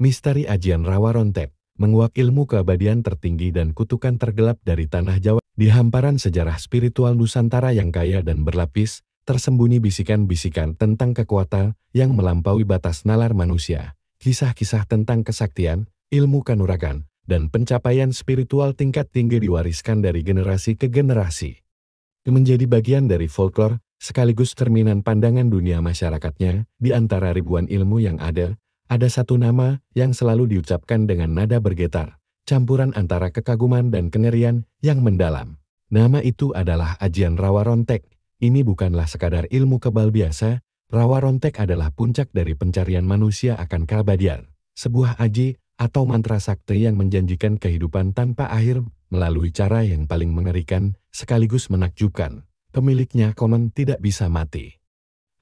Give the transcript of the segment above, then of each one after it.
Misteri Ajian Rawa Rontek, menguak ilmu keabadian tertinggi dan kutukan tergelap dari tanah Jawa. Di hamparan sejarah spiritual Nusantara yang kaya dan berlapis, tersembunyi bisikan-bisikan tentang kekuatan yang melampaui batas nalar manusia. Kisah-kisah tentang kesaktian, ilmu kanuragan, dan pencapaian spiritual tingkat tinggi diwariskan dari generasi ke generasi. Menjadi bagian dari folklore, sekaligus cerminan pandangan dunia masyarakatnya. Di antara ribuan ilmu yang ada satu nama yang selalu diucapkan dengan nada bergetar, campuran antara kekaguman dan kengerian yang mendalam. Nama itu adalah Ajian Rawa Rontek. Ini bukanlah sekadar ilmu kebal biasa. Rawa Rontek adalah puncak dari pencarian manusia akan keabadian. Sebuah aji atau mantra sakti yang menjanjikan kehidupan tanpa akhir melalui cara yang paling mengerikan sekaligus menakjubkan. Pemiliknya konon tidak bisa mati.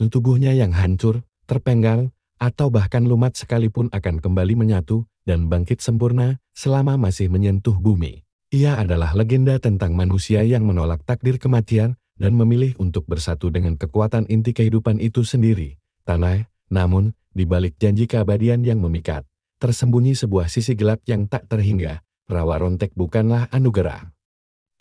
Tubuhnya yang hancur, terpenggal, atau bahkan lumat sekalipun akan kembali menyatu dan bangkit sempurna selama masih menyentuh bumi. Ia adalah legenda tentang manusia yang menolak takdir kematian dan memilih untuk bersatu dengan kekuatan inti kehidupan itu sendiri, tanah. Namun, di balik janji keabadian yang memikat, tersembunyi sebuah sisi gelap yang tak terhingga. Rawa Rontek bukanlah anugerah,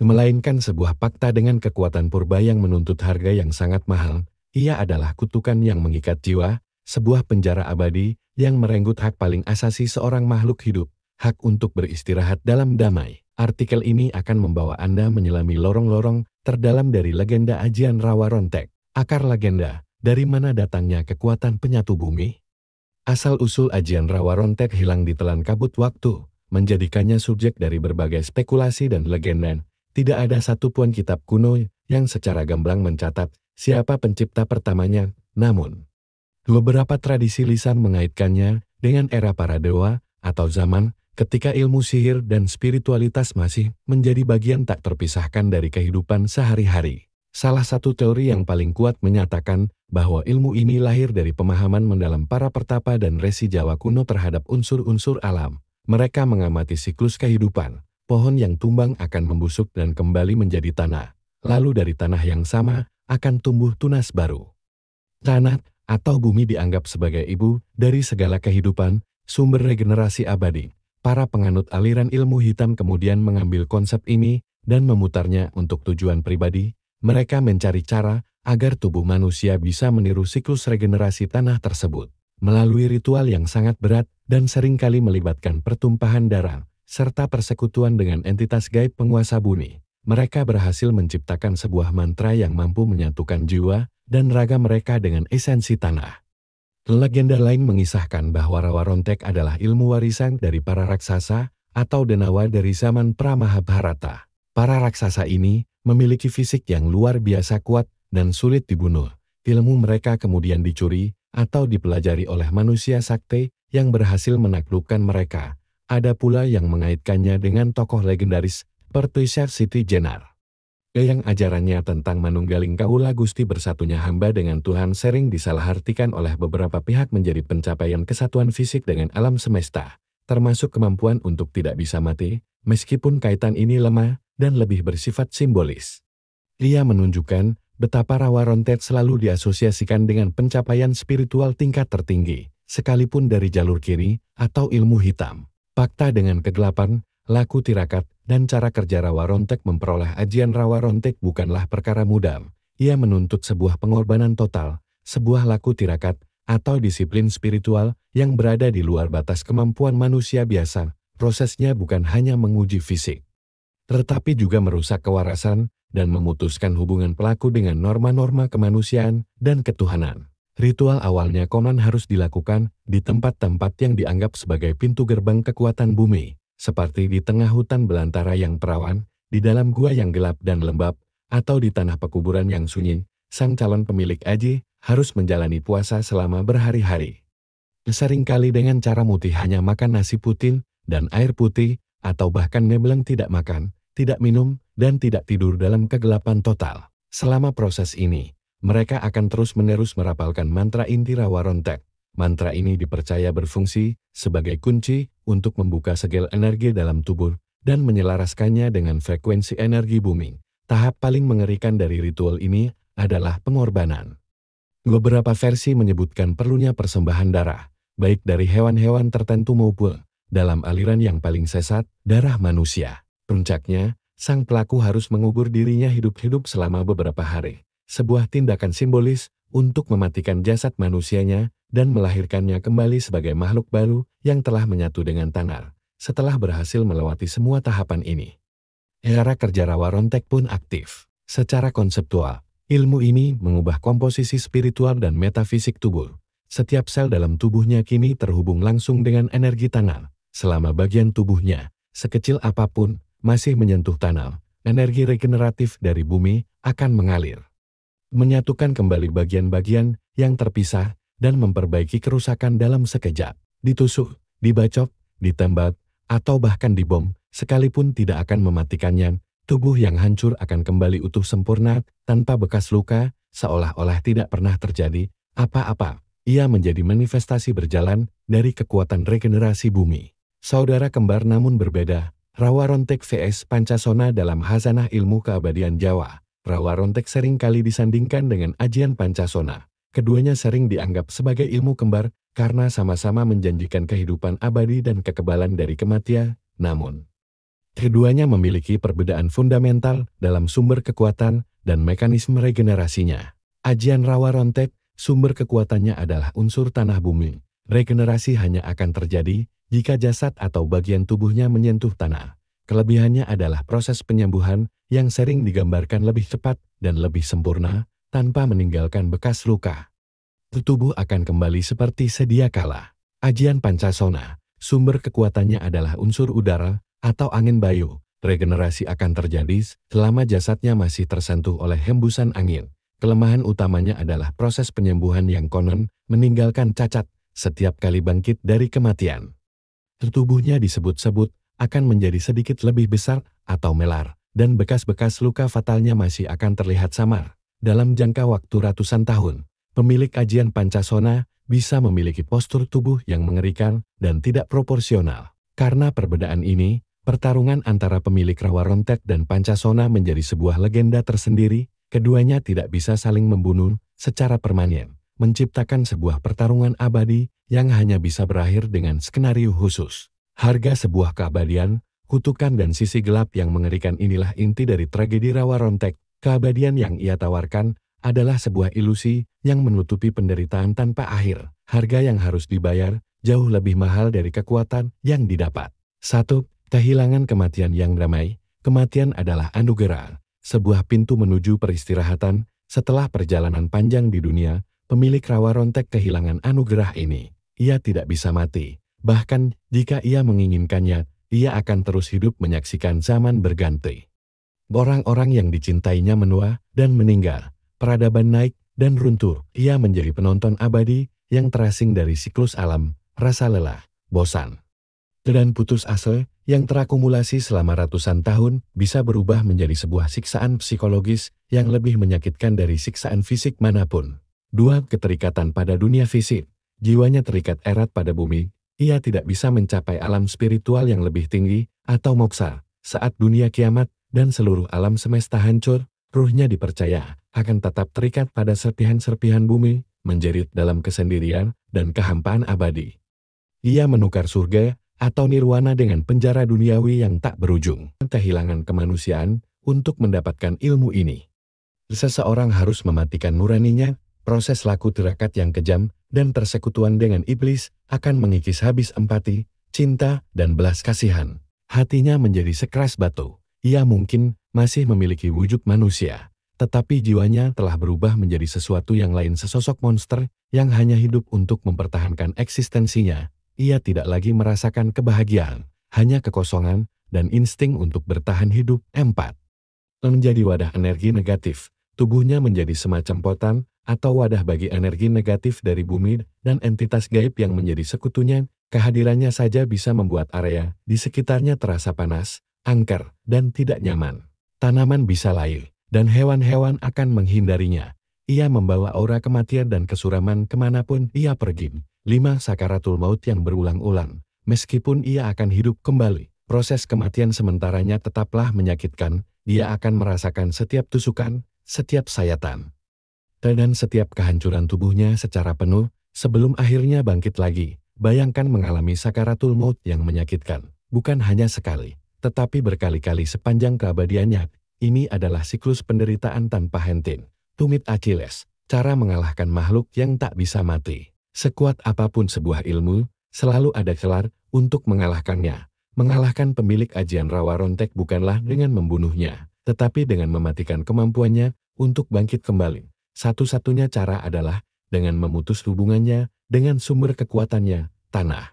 melainkan sebuah fakta dengan kekuatan purba yang menuntut harga yang sangat mahal. Ia adalah kutukan yang mengikat jiwa, sebuah penjara abadi yang merenggut hak paling asasi seorang makhluk hidup, hak untuk beristirahat dalam damai. Artikel ini akan membawa Anda menyelami lorong-lorong terdalam dari legenda Ajian Rawa Rontek. Akar legenda, dari mana datangnya kekuatan penyatu bumi? Asal-usul Ajian Rawa Rontek hilang ditelan kabut waktu, menjadikannya subjek dari berbagai spekulasi dan legenda. Tidak ada satupun kitab kuno yang secara gamblang mencatat siapa pencipta pertamanya. Namun, beberapa tradisi lisan mengaitkannya dengan era para dewa atau zaman ketika ilmu sihir dan spiritualitas masih menjadi bagian tak terpisahkan dari kehidupan sehari-hari. Salah satu teori yang paling kuat menyatakan bahwa ilmu ini lahir dari pemahaman mendalam para pertapa dan resi Jawa kuno terhadap unsur-unsur alam. Mereka mengamati siklus kehidupan. Pohon yang tumbang akan membusuk dan kembali menjadi tanah. Lalu dari tanah yang sama akan tumbuh tunas baru. Tanah atau bumi dianggap sebagai ibu dari segala kehidupan, sumber regenerasi abadi. Para penganut aliran ilmu hitam kemudian mengambil konsep ini dan memutarnya untuk tujuan pribadi. Mereka mencari cara agar tubuh manusia bisa meniru siklus regenerasi tanah tersebut. Melalui ritual yang sangat berat dan seringkali melibatkan pertumpahan darah, serta persekutuan dengan entitas gaib penguasa bumi, mereka berhasil menciptakan sebuah mantra yang mampu menyatukan jiwa dan raga mereka dengan esensi tanah. Legenda lain mengisahkan bahwa Rawa Rontek adalah ilmu warisan dari para raksasa atau denawa dari zaman pra-Mahabharata. Para raksasa ini memiliki fisik yang luar biasa kuat dan sulit dibunuh. Ilmu mereka kemudian dicuri atau dipelajari oleh manusia sakti yang berhasil menaklukkan mereka. Ada pula yang mengaitkannya dengan tokoh legendaris seperti Syekh Siti Jenar, yang ajarannya tentang manunggaling kaula Gusti bersatunya hamba dengan Tuhan sering disalahartikan oleh beberapa pihak menjadi pencapaian kesatuan fisik dengan alam semesta, termasuk kemampuan untuk tidak bisa mati, meskipun kaitan ini lemah dan lebih bersifat simbolis. Ia menunjukkan betapa Rawa Rontek selalu diasosiasikan dengan pencapaian spiritual tingkat tertinggi, sekalipun dari jalur kiri atau ilmu hitam. Fakta dengan kegelapan, laku tirakat, dan cara kerja Rawa Rontek memperoleh Ajian Rawa Rontek bukanlah perkara mudah. Ia menuntut sebuah pengorbanan total, sebuah laku tirakat, atau disiplin spiritual yang berada di luar batas kemampuan manusia biasa. Prosesnya bukan hanya menguji fisik, tetapi juga merusak kewarasan dan memutuskan hubungan pelaku dengan norma-norma kemanusiaan dan ketuhanan. Ritual awalnya konon harus dilakukan di tempat-tempat yang dianggap sebagai pintu gerbang kekuatan bumi, seperti di tengah hutan belantara yang perawan, di dalam gua yang gelap dan lembab, atau di tanah pekuburan yang sunyi. Sang calon pemilik aji harus menjalani puasa selama berhari-hari. Seringkali dengan cara mutih hanya makan nasi putih dan air putih, atau bahkan nebleng tidak makan, tidak minum, dan tidak tidur dalam kegelapan total. Selama proses ini, mereka akan terus-menerus merapalkan mantra inti Rawa Rontek. Mantra ini dipercaya berfungsi sebagai kunci untuk membuka segel energi dalam tubuh dan menyelaraskannya dengan frekuensi energi bumi. Tahap paling mengerikan dari ritual ini adalah pengorbanan. Beberapa versi menyebutkan perlunya persembahan darah, baik dari hewan-hewan tertentu maupun dalam aliran yang paling sesat, darah manusia. Puncaknya, sang pelaku harus mengubur dirinya hidup-hidup selama beberapa hari. Sebuah tindakan simbolis untuk mematikan jasad manusianya dan melahirkannya kembali sebagai makhluk baru yang telah menyatu dengan tanah. Setelah berhasil melewati semua tahapan ini, era kerja rawa rontek pun aktif. Secara konseptual, ilmu ini mengubah komposisi spiritual dan metafisik tubuh. Setiap sel dalam tubuhnya kini terhubung langsung dengan energi tanah. Selama bagian tubuhnya, sekecil apapun, masih menyentuh tanah, energi regeneratif dari bumi akan mengalir, menyatukan kembali bagian-bagian yang terpisah dan memperbaiki kerusakan dalam sekejap. Ditusuk, dibacok, ditembak, atau bahkan dibom, sekalipun tidak akan mematikannya, tubuh yang hancur akan kembali utuh sempurna, tanpa bekas luka, seolah-olah tidak pernah terjadi apa-apa. Ia menjadi manifestasi berjalan dari kekuatan regenerasi bumi. Saudara kembar namun berbeda, Rawa Rontek vs Pancasona dalam Khazanah Ilmu Keabadian Jawa. Rawa Rontek sering kali disandingkan dengan ajian Pancasona. Keduanya sering dianggap sebagai ilmu kembar karena sama-sama menjanjikan kehidupan abadi dan kekebalan dari kematian. Namun, keduanya memiliki perbedaan fundamental dalam sumber kekuatan dan mekanisme regenerasinya. Ajian Rawa Rontek, sumber kekuatannya adalah unsur tanah bumi. Regenerasi hanya akan terjadi jika jasad atau bagian tubuhnya menyentuh tanah. Kelebihannya adalah proses penyembuhan yang sering digambarkan lebih cepat dan lebih sempurna, tanpa meninggalkan bekas luka. Tubuh akan kembali seperti sedia kala. Ajian Pancasona, sumber kekuatannya adalah unsur udara atau angin bayu. Regenerasi akan terjadi selama jasadnya masih tersentuh oleh hembusan angin. Kelemahan utamanya adalah proses penyembuhan yang konon meninggalkan cacat setiap kali bangkit dari kematian. Tubuhnya disebut-sebut akan menjadi sedikit lebih besar atau melar, dan bekas-bekas luka fatalnya masih akan terlihat samar. Dalam jangka waktu ratusan tahun, pemilik ajian Pancasona bisa memiliki postur tubuh yang mengerikan dan tidak proporsional. Karena perbedaan ini, pertarungan antara pemilik Rawa Rontek dan Pancasona menjadi sebuah legenda tersendiri. Keduanya tidak bisa saling membunuh secara permanen, menciptakan sebuah pertarungan abadi yang hanya bisa berakhir dengan skenario khusus. Harga sebuah keabadian, kutukan dan sisi gelap yang mengerikan inilah inti dari tragedi Rawa Rontek. Keabadian yang ia tawarkan adalah sebuah ilusi yang menutupi penderitaan tanpa akhir. Harga yang harus dibayar jauh lebih mahal dari kekuatan yang didapat. 1. Kehilangan kematian yang damai. Kematian adalah anugerah, sebuah pintu menuju peristirahatan. Setelah perjalanan panjang di dunia, pemilik Rawa Rontek kehilangan anugerah ini. Ia tidak bisa mati. Bahkan jika ia menginginkannya, ia akan terus hidup menyaksikan zaman berganti. Orang-orang yang dicintainya menua dan meninggal, peradaban naik dan runtuh. Ia menjadi penonton abadi yang terasing dari siklus alam, rasa lelah, bosan, dan putus asa yang terakumulasi selama ratusan tahun bisa berubah menjadi sebuah siksaan psikologis yang lebih menyakitkan dari siksaan fisik manapun. 2. Keterikatan pada dunia fisik. Jiwanya terikat erat pada bumi. Ia tidak bisa mencapai alam spiritual yang lebih tinggi atau moksa. Saat dunia kiamat dan seluruh alam semesta hancur, ruhnya dipercaya akan tetap terikat pada serpihan-serpihan bumi, menjerit dalam kesendirian dan kehampaan abadi. Ia menukar surga atau nirwana dengan penjara duniawi yang tak berujung. Kehilangan kemanusiaan untuk mendapatkan ilmu ini. Seseorang harus mematikan nuraninya, proses laku tirakat yang kejam dan persekutuan dengan iblis akan mengikis habis empati, cinta, dan belas kasihan. Hatinya menjadi sekeras batu. Ia mungkin masih memiliki wujud manusia, tetapi jiwanya telah berubah menjadi sesuatu yang lain, sesosok monster yang hanya hidup untuk mempertahankan eksistensinya. Ia tidak lagi merasakan kebahagiaan, hanya kekosongan dan insting untuk bertahan hidup. 4. Menjadi wadah energi negatif. Tubuhnya menjadi semacam potan atau wadah bagi energi negatif dari bumi dan entitas gaib yang menjadi sekutunya. Kehadirannya saja bisa membuat area di sekitarnya terasa panas, angker, dan tidak nyaman. Tanaman bisa layu, dan hewan-hewan akan menghindarinya. Ia membawa aura kematian dan kesuraman kemanapun ia pergi. 5. Sakaratul maut yang berulang-ulang. Meskipun ia akan hidup kembali, proses kematian sementaranya tetaplah menyakitkan. Dia akan merasakan setiap tusukan, setiap sayatan, dan setiap kehancuran tubuhnya secara penuh, sebelum akhirnya bangkit lagi, Bayangkan mengalami sakaratul maut yang menyakitkan, bukan hanya sekali, tetapi berkali-kali sepanjang keabadiannya. Ini adalah siklus penderitaan tanpa henti. Tumit Achilles, cara mengalahkan makhluk yang tak bisa mati. Sekuat apapun sebuah ilmu, selalu ada celah untuk mengalahkannya. Mengalahkan pemilik ajian Rawa Rontek bukanlah dengan membunuhnya, tetapi dengan mematikan kemampuannya untuk bangkit kembali. Satu-satunya cara adalah dengan memutus hubungannya dengan sumber kekuatannya, tanah.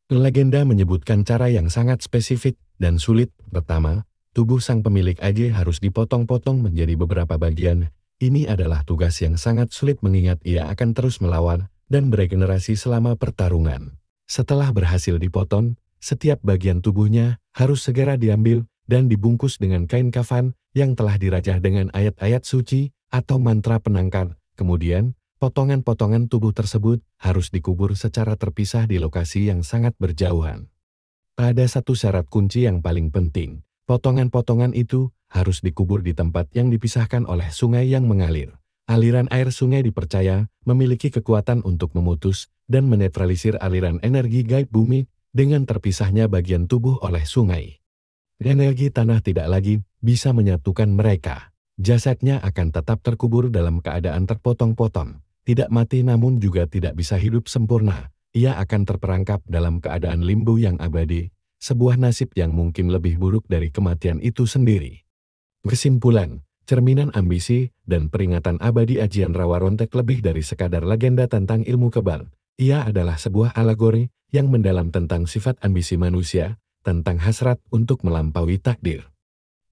Legenda menyebutkan cara yang sangat spesifik dan sulit. Pertama, tubuh sang pemilik aji harus dipotong-potong menjadi beberapa bagian. Ini adalah tugas yang sangat sulit mengingat ia akan terus melawan dan beregenerasi selama pertarungan. Setelah berhasil dipotong, setiap bagian tubuhnya harus segera diambil dan dibungkus dengan kain kafan yang telah dirajah dengan ayat-ayat suci atau mantra penangkal. Kemudian, potongan-potongan tubuh tersebut harus dikubur secara terpisah di lokasi yang sangat berjauhan. Ada satu syarat kunci yang paling penting. Potongan-potongan itu harus dikubur di tempat yang dipisahkan oleh sungai yang mengalir. Aliran air sungai dipercaya memiliki kekuatan untuk memutus dan menetralisir aliran energi gaib bumi dengan terpisahnya bagian tubuh oleh sungai. Energi tanah tidak lagi bisa menyatukan mereka. Jasadnya akan tetap terkubur dalam keadaan terpotong-potong. Tidak mati namun juga tidak bisa hidup sempurna. Ia akan terperangkap dalam keadaan limbo yang abadi, sebuah nasib yang mungkin lebih buruk dari kematian itu sendiri. Kesimpulan, cerminan ambisi dan peringatan abadi ajian Rawa Rontek lebih dari sekadar legenda tentang ilmu kebal. Ia adalah sebuah alegori yang mendalam tentang sifat ambisi manusia, tentang hasrat untuk melampaui takdir,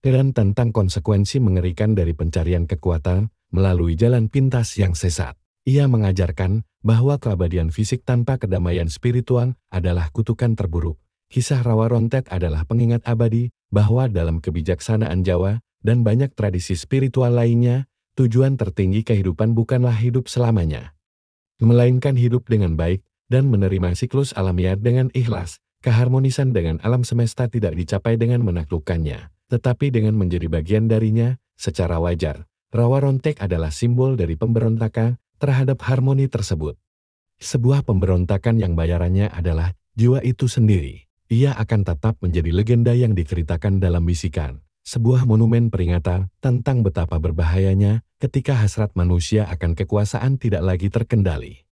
dan tentang konsekuensi mengerikan dari pencarian kekuatan melalui jalan pintas yang sesat. Ia mengajarkan bahwa keabadian fisik tanpa kedamaian spiritual adalah kutukan terburuk. Kisah Rawa Rontek adalah pengingat abadi bahwa dalam kebijaksanaan Jawa dan banyak tradisi spiritual lainnya, tujuan tertinggi kehidupan bukanlah hidup selamanya, melainkan hidup dengan baik dan menerima siklus alamiah dengan ikhlas. Keharmonisan dengan alam semesta tidak dicapai dengan menaklukkannya, tetapi dengan menjadi bagian darinya secara wajar. Rawa Rontek adalah simbol dari pemberontakan terhadap harmoni tersebut. Sebuah pemberontakan yang bayarannya adalah jiwa itu sendiri. Ia akan tetap menjadi legenda yang diceritakan dalam bisikan. Sebuah monumen peringatan tentang betapa berbahayanya ketika hasrat manusia akan kekuasaan tidak lagi terkendali.